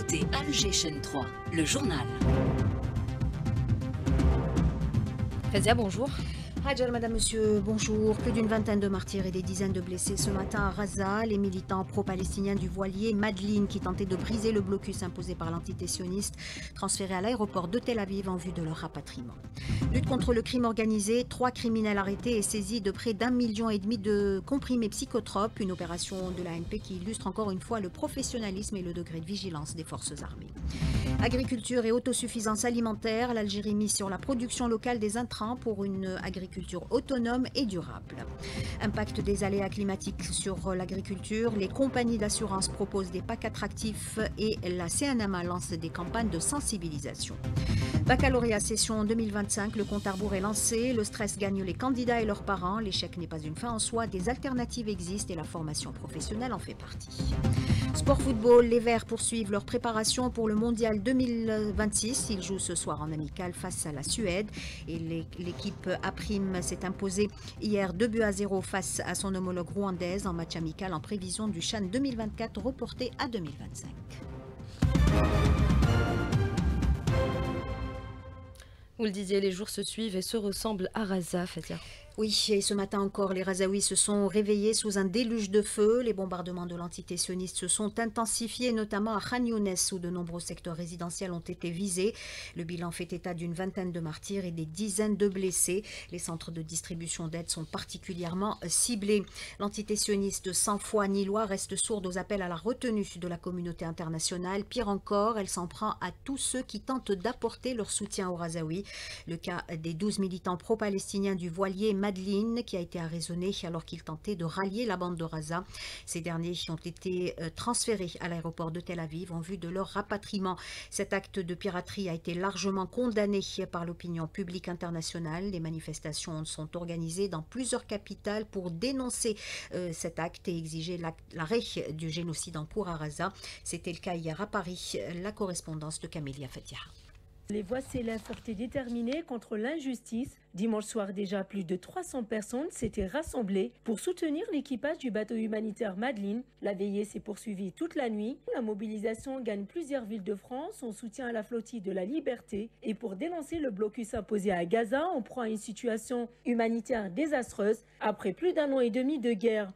écoutez Alger Chaîne 3, le journal. Fazia, bonjour. Hajar, madame, monsieur, bonjour. Plus d'une vingtaine de martyrs et des dizaines de blessés ce matin à Raza. Les militants pro-palestiniens du voilier Madeleine qui tentaient de briser le blocus imposé par l'entité sioniste, transférés à l'aéroport de Tel Aviv en vue de leur rapatriement. Lutte contre le crime organisé, 3 criminels arrêtés et saisis de près d'1,5 million de comprimés psychotropes. Une opération de l'ANP qui illustre encore une fois le professionnalisme et le degré de vigilance des forces armées. Agriculture et autosuffisance alimentaire, l'Algérie mise sur la production locale des intrants pour une agriculture autonome et durable. Impact des aléas climatiques sur l'agriculture, les compagnies d'assurance proposent des packs attractifs et la CNMA lance des campagnes de sensibilisation. Baccalauréat session 2025, le compte à rebours est lancé, le stress gagne les candidats et leurs parents, l'échec n'est pas une fin en soi, des alternatives existent et la formation professionnelle en fait partie. Sport football, les Verts poursuivent leur préparation pour le mondial 2026. Ils jouent ce soir en amical face à la Suède et l'équipe A' s'est imposée hier 2-0 face à son homologue rwandaise en match amical en prévision du CHAN 2024 reporté à 2025. Vous le disiez, les jours se suivent et se ressemblent à Raza, Fazia. Oui, et ce matin encore, les Razaouis se sont réveillés sous un déluge de feu. Les bombardements de l'entité sioniste se sont intensifiés, notamment à Khan Younes, où de nombreux secteurs résidentiels ont été visés. Le bilan fait état d'une vingtaine de martyrs et des dizaines de blessés. Les centres de distribution d'aide sont particulièrement ciblés. L'entité sioniste sans foi ni loi reste sourde aux appels à la retenue de la communauté internationale. Pire encore, elle s'en prend à tous ceux qui tentent d'apporter leur soutien aux Razaouis. Le cas des 12 militants pro-palestiniens du voilier Madeleine qui a été arraisonné alors qu'il tentait de rallier la bande de Raza. Ces derniers ont été transférés à l'aéroport de Tel Aviv en vue de leur rapatriement. Cet acte de piraterie a été largement condamné par l'opinion publique internationale. Les manifestations sont organisées dans plusieurs capitales pour dénoncer cet acte et exiger l'arrêt du génocide en cours à Raza. C'était le cas hier à Paris. La correspondance de Camélia Fatiha. Les voix s'élèvent fortes et déterminées contre l'injustice. Dimanche soir déjà, plus de 300 personnes s'étaient rassemblées pour soutenir l'équipage du bateau humanitaire Madeleine. La veillée s'est poursuivie toute la nuit. La mobilisation gagne plusieurs villes de France en soutien à la flottille de la liberté et pour dénoncer le blocus imposé à Gaza en proie à une situation humanitaire désastreuse après plus d'1 an et demi de guerre.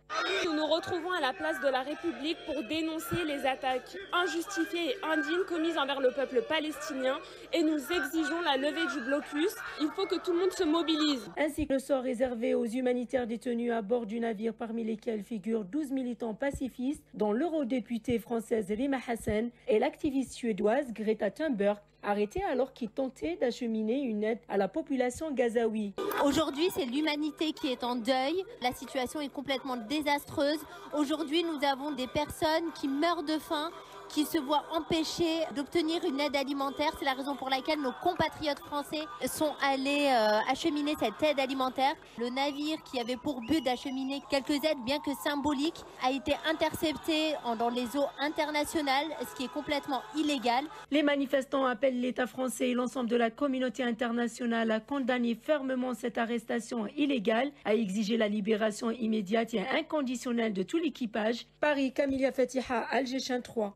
Nous nous retrouvons à la place de la République pour dénoncer les attaques injustifiées et indignes commises envers le peuple palestinien et nous exigeons la levée du blocus. Il faut que tout le monde se mobilise. Ainsi que le sort réservé aux humanitaires détenus à bord du navire parmi lesquels figurent 12 militants pacifistes dont l'eurodéputée française Rima Hassan et l'activiste suédoise Greta Thunberg, arrêtés alors qu'ils tentaient d'acheminer une aide à la population gazaoui. Aujourd'hui, c'est l'humanité qui est en deuil. La situation est complètement désastreuse. Aujourd'hui, nous avons des personnes qui meurent de faim, qui se voient empêchés d'obtenir une aide alimentaire. C'est la raison pour laquelle nos compatriotes français sont allés acheminer cette aide alimentaire. Le navire qui avait pour but d'acheminer quelques aides, bien que symboliques, a été intercepté dans les eaux internationales, ce qui est complètement illégal. Les manifestants appellent l'État français et l'ensemble de la communauté internationale à condamner fermement cette arrestation illégale, à exiger la libération immédiate et inconditionnelle de tout l'équipage. Paris, Camélia Fatiha, Alger Chaîne 3.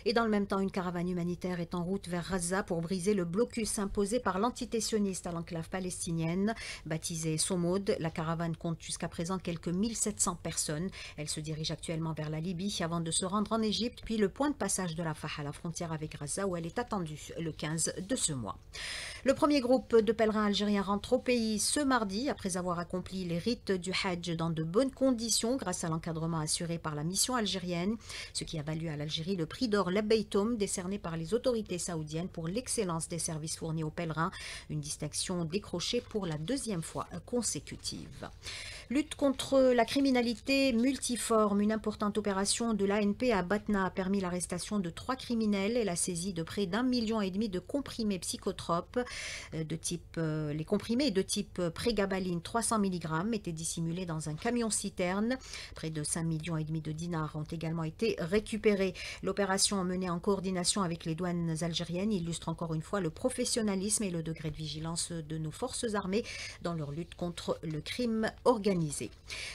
Et dans le même temps, une caravane humanitaire est en route vers Raza pour briser le blocus imposé par l'entité sioniste à l'enclave palestinienne. Baptisée Somaud, la caravane compte jusqu'à présent quelques 1700 personnes. Elle se dirige actuellement vers la Libye avant de se rendre en Égypte, puis le point de passage de Rafah à la frontière avec Raza où elle est attendue le 15 de ce mois. Le premier groupe de pèlerins algériens rentre au pays ce mardi après avoir accompli les rites du Hajj dans de bonnes conditions grâce à l'encadrement assuré par la mission algérienne, ce qui a valu à l'Algérie le prix d'or Labbaytoum décerné par les autorités saoudiennes pour l'excellence des services fournis aux pèlerins, une distinction décrochée pour la 2e fois consécutive. Lutte contre la criminalité multiforme. Une importante opération de l'ANP à Batna a permis l'arrestation de 3 criminels et la saisie de près d'1,5 million de comprimés psychotropes. Les comprimés de type prégabaline 300 mg étaient dissimulés dans un camion-citerne. Près de 5,5 millions de dinars ont également été récupérés. L'opération opération menée en coordination avec les douanes algériennes illustre encore une fois le professionnalisme et le degré de vigilance de nos forces armées dans leur lutte contre le crime organisé.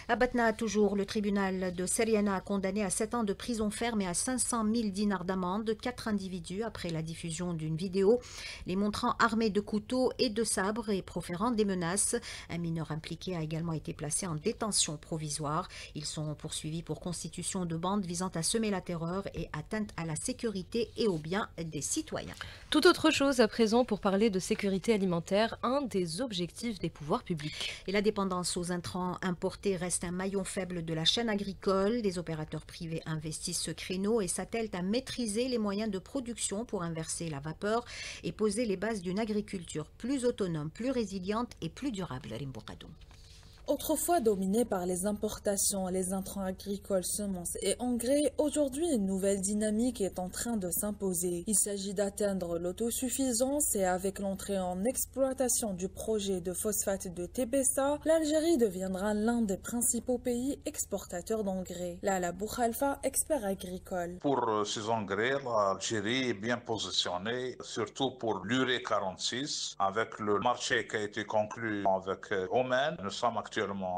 À Batna, toujours, le tribunal de Seriana a condamné à 7 ans de prison ferme et à 500 000 dinars d'amende 4 individus après la diffusion d'une vidéo les montrant armés de couteaux et de sabres et proférant des menaces. Un mineur impliqué a également été placé en détention provisoire. Ils sont poursuivis pour constitution de bande visant à semer la terreur et atteinte à la sécurité et aux biens des citoyens. Tout autre chose à présent pour parler de sécurité alimentaire, un des objectifs des pouvoirs publics. Et la dépendance aux intrants importés reste un maillon faible de la chaîne agricole. Des opérateurs privés investissent ce créneau et s'attellent à maîtriser les moyens de production pour inverser la vapeur et poser les bases d'une agriculture plus autonome, plus résiliente et plus durable. Rimboukadou. Autrefois dominé par les importations, les intrants agricoles, semences et engrais, aujourd'hui une nouvelle dynamique est en train de s'imposer. Il s'agit d'atteindre l'autosuffisance et avec l'entrée en exploitation du projet de phosphate de Tébessa, l'Algérie deviendra l'un des principaux pays exportateurs d'engrais. Lala Boukhalfa, expert agricole. Pour ces engrais, l'Algérie est bien positionnée, surtout pour l'urée 46, avec le marché qui a été conclu avec Oman. Nous sommes actuellement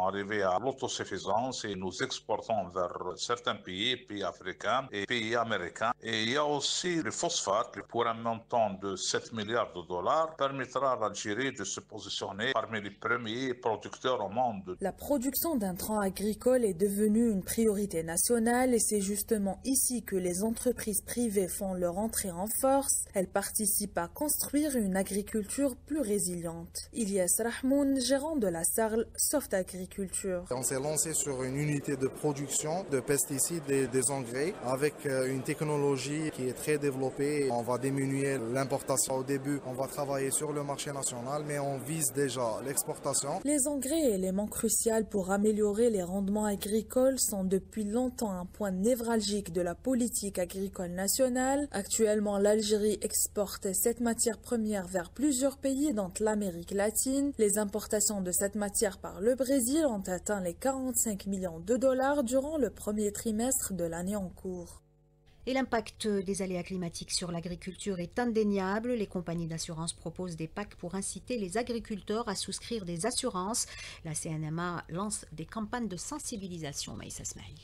arrivés à l'autosuffisance et nous exportons vers certains pays africains et pays américains. Et il y a aussi le phosphate, pour un montant de 7 milliards de dollars, permettra à l'Algérie de se positionner parmi les premiers producteurs au monde. La production d'intrants agricoles est devenue une priorité nationale et c'est justement ici que les entreprises privées font leur entrée en force. Elles participent à construire une agriculture plus résiliente. Ilyas Rahmoun, gérant de la Sarl Soft Agriculture. On s'est lancé sur une unité de production de pesticides et des engrais avec une technologie qui est très développée. On va diminuer l'importation au début. On va travailler sur le marché national, mais on vise déjà l'exportation. Les engrais, élément crucial pour améliorer les rendements agricoles, sont depuis longtemps un point névralgique de la politique agricole nationale. Actuellement, l'Algérie exporte cette matière première vers plusieurs pays dans l'Amérique latine. Les importations de cette matière par le Brésil ont atteint les 45 millions de dollars durant le premier trimestre de l'année en cours. Et l'impact des aléas climatiques sur l'agriculture est indéniable. Les compagnies d'assurance proposent des packs pour inciter les agriculteurs à souscrire des assurances. La CNMA lance des campagnes de sensibilisation. Maïssa Ismail.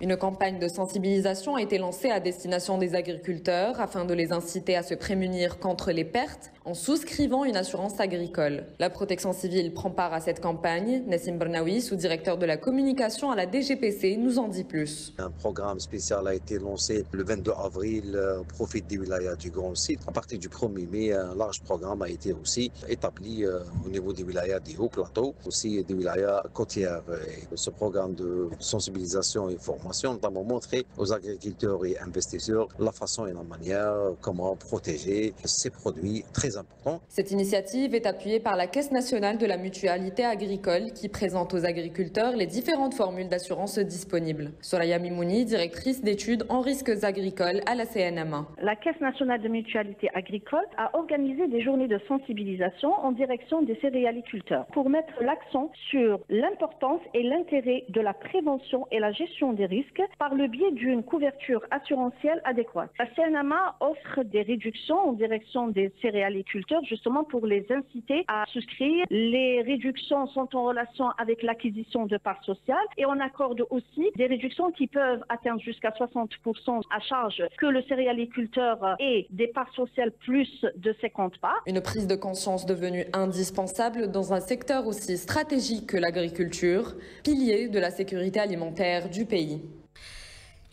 Une campagne de sensibilisation a été lancée à destination des agriculteurs afin de les inciter à se prémunir contre les pertes en souscrivant une assurance agricole. La protection civile prend part à cette campagne. Nassim Bernaoui, sous-directeur de la communication à la DGPC, nous en dit plus. Un programme spécial a été lancé le 22 avril au profit des wilayas du Grand Site. À partir du 1er mai, un large programme a été aussi établi au niveau des wilayas des hauts plateaux, aussi des wilayas côtières. Et ce programme de sensibilisation et formation notamment montrer aux agriculteurs et investisseurs la façon et la manière comment protéger ces produits très importants. Cette initiative est appuyée par la Caisse nationale de la mutualité agricole qui présente aux agriculteurs les différentes formules d'assurance disponibles. Soraya Mimouni, directrice d'études en risques agricoles à la CNMA. La Caisse nationale de mutualité agricole a organisé des journées de sensibilisation en direction des céréaliculteurs pour mettre l'accent sur l'importance et l'intérêt de la prévention et la gestion des risques par le biais d'une couverture assurantielle adéquate. La CNMA offre des réductions en direction des céréaliculteurs justement pour les inciter à souscrire. Les réductions sont en relation avec l'acquisition de parts sociales et on accorde aussi des réductions qui peuvent atteindre jusqu'à 60% à charge que le céréaliculteur ait des parts sociales plus de 50 parts. Une prise de conscience devenue indispensable dans un secteur aussi stratégique que l'agriculture, pilier de la sécurité alimentaire du pays.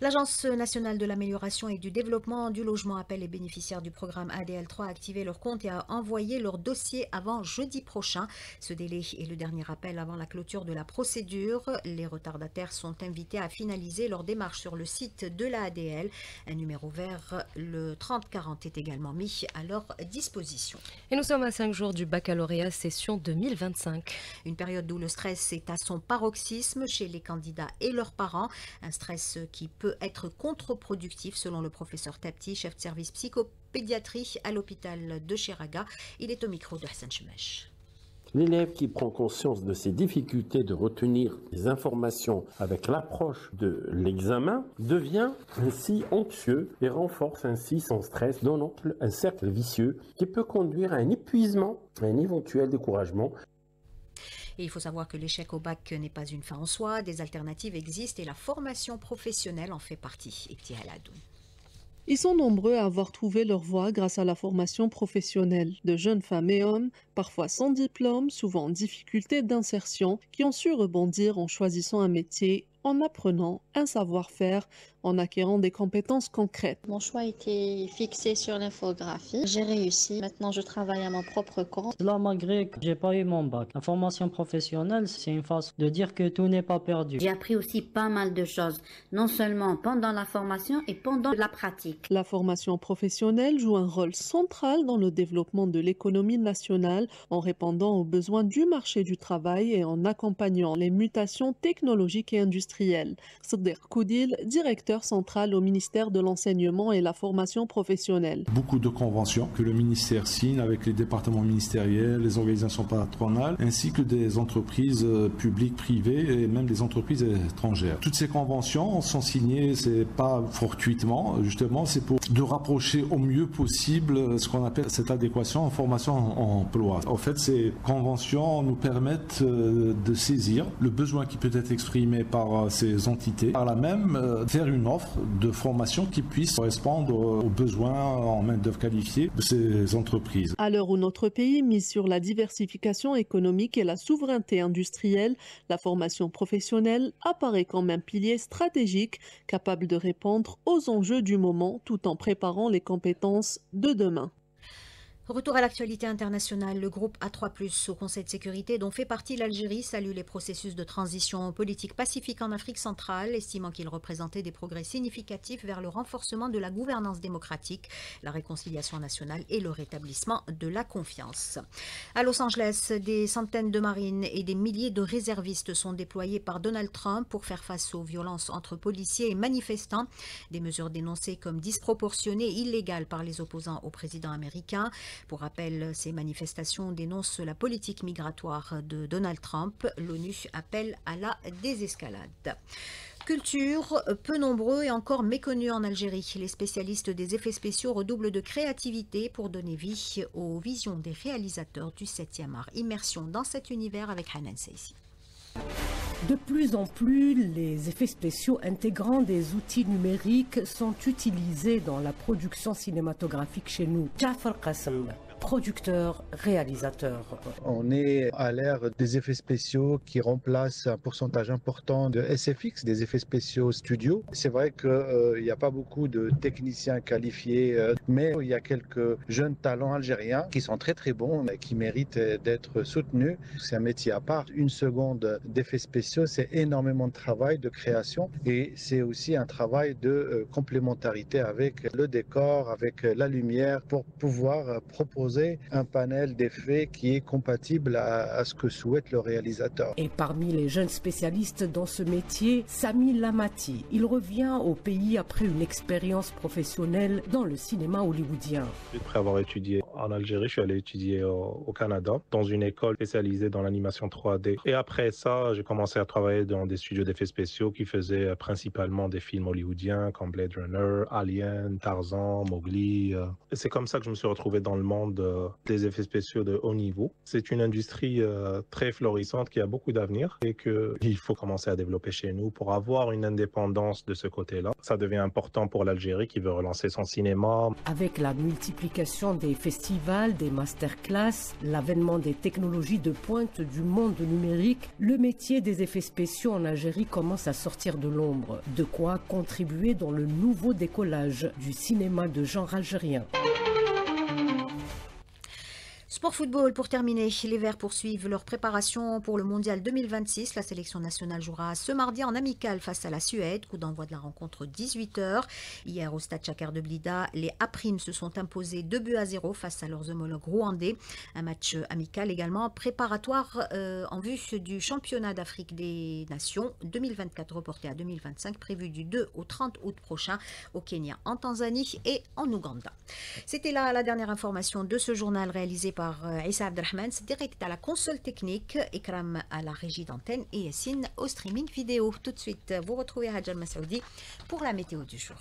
L'Agence nationale de l'amélioration et du développement du logement appelle les bénéficiaires du programme ADL3 à activer leur compte et à envoyer leur dossier avant jeudi prochain. Ce délai est le dernier appel avant la clôture de la procédure. Les retardataires sont invités à finaliser leur démarche sur le site de la ADL. Un numéro vert, le 3040, est également mis à leur disposition. Et nous sommes à 5 jours du baccalauréat session 2025. Une période où le stress est à son paroxysme chez les candidats et leurs parents. Un stress qui peut être contre-productif selon le professeur Tapti, chef de service psychopédiatrie à l'hôpital de Chiraga. Il est au micro de Hassan Chemèche. L'élève qui prend conscience de ses difficultés de retenir des informations avec l'approche de l'examen devient ainsi anxieux et renforce ainsi son stress, donnant un cercle vicieux qui peut conduire à un épuisement, à un éventuel découragement. Et il faut savoir que l'échec au bac n'est pas une fin en soi, des alternatives existent et la formation professionnelle en fait partie. Ebti Haladou. Ils sont nombreux à avoir trouvé leur voie grâce à la formation professionnelle. De jeunes femmes et hommes, parfois sans diplôme, souvent en difficulté d'insertion, qui ont su rebondir en choisissant un métier, en apprenant un savoir-faire, en acquérant des compétences concrètes. Mon choix était fixé sur l'infographie. J'ai réussi. Maintenant, je travaille à mon propre compte. Là, malgré que j'ai pas eu mon bac, la formation professionnelle, c'est une façon de dire que tout n'est pas perdu. J'ai appris aussi pas mal de choses, non seulement pendant la formation et pendant la pratique. La formation professionnelle joue un rôle central dans le développement de l'économie nationale en répondant aux besoins du marché du travail et en accompagnant les mutations technologiques et industrielles. Sader Koudil, directeur central au ministère de l'Enseignement et la Formation professionnelle. Beaucoup de conventions que le ministère signe avec les départements ministériels, les organisations patronales, ainsi que des entreprises publiques, privées et même des entreprises étrangères. Toutes ces conventions sont signées, c'est pas fortuitement, justement, c'est pour de rapprocher au mieux possible ce qu'on appelle cette adéquation en formation-emploi. En fait, ces conventions nous permettent de saisir le besoin qui peut être exprimé par ces entités, par là même faire une offre de formation qui puisse correspondre aux besoins en main-d'œuvre qualifiée de ces entreprises. À l'heure où notre pays mise sur la diversification économique et la souveraineté industrielle, la formation professionnelle apparaît comme un pilier stratégique capable de répondre aux enjeux du moment tout en préparant les compétences de demain. Retour à l'actualité internationale, le groupe A3+, au Conseil de sécurité dont fait partie l'Algérie, salue les processus de transition politique pacifique en Afrique centrale, estimant qu'ils représentaient des progrès significatifs vers le renforcement de la gouvernance démocratique, la réconciliation nationale et le rétablissement de la confiance. À Los Angeles, des centaines de marines et des milliers de réservistes sont déployés par Donald Trump pour faire face aux violences entre policiers et manifestants, des mesures dénoncées comme disproportionnées et illégales par les opposants au président américain. Pour rappel, ces manifestations dénoncent la politique migratoire de Donald Trump. L'ONU appelle à la désescalade. Culture, peu nombreux et encore méconnus en Algérie. Les spécialistes des effets spéciaux redoublent de créativité pour donner vie aux visions des réalisateurs du 7e art. Immersion dans cet univers avec Hanan Seissi. De plus en plus, les effets spéciaux intégrant des outils numériques sont utilisés dans la production cinématographique chez nous. Jafar Qassem, producteur, réalisateur. On est à l'ère des effets spéciaux qui remplacent un pourcentage important de SFX, des effets spéciaux studio. C'est vrai qu'il n'y a pas beaucoup de techniciens qualifiés, mais il y a quelques jeunes talents algériens qui sont très très bons et qui méritent d'être soutenus. C'est un métier à part. Une seconde d'effets spéciaux, c'est énormément de travail, de création, et c'est aussi un travail de complémentarité avec le décor, avec la lumière, pour pouvoir proposer un panel d'effets qui est compatible à ce que souhaite le réalisateur. Et parmi les jeunes spécialistes dans ce métier, Sami Lamati. Il revient au pays après une expérience professionnelle dans le cinéma hollywoodien. Après avoir étudié en Algérie, je suis allé étudier au Canada, dans une école spécialisée dans l'animation 3D. Et après ça, j'ai commencé à travailler dans des studios d'effets spéciaux qui faisaient principalement des films hollywoodiens comme Blade Runner, Alien, Tarzan, Mowgli. Et c'est comme ça que je me suis retrouvé dans le monde des effets spéciaux de haut niveau. C'est une industrie très florissante qui a beaucoup d'avenir et qu'il faut commencer à développer chez nous pour avoir une indépendance de ce côté-là. Ça devient important pour l'Algérie qui veut relancer son cinéma. Avec la multiplication des festivals, des masterclass, l'avènement des technologies de pointe du monde numérique, le métier des effets spéciaux en Algérie commence à sortir de l'ombre. De quoi contribuer dans le nouveau décollage du cinéma de genre algérien. Sport football pour terminer, les Verts poursuivent leur préparation pour le mondial 2026. La sélection nationale jouera ce mardi en amical face à la Suède. Coup d'envoi de la rencontre 18h. Hier au stade Chakar de Blida, les A-Prime se sont imposés 2-0 face à leurs homologues rwandais. Un match amical également préparatoire en vue du championnat d'Afrique des Nations 2024 reporté à 2025, prévu du 2 au 30 août prochain au Kenya, en Tanzanie et en Ouganda. C'était là la dernière information de ce journal réalisé par par Issa Abdelrahman, c'est direct à la console technique, Ikram à la régie d'antenne et Yassine au streaming vidéo. Tout de suite, vous retrouvez Hadjar Masoudi pour la météo du jour.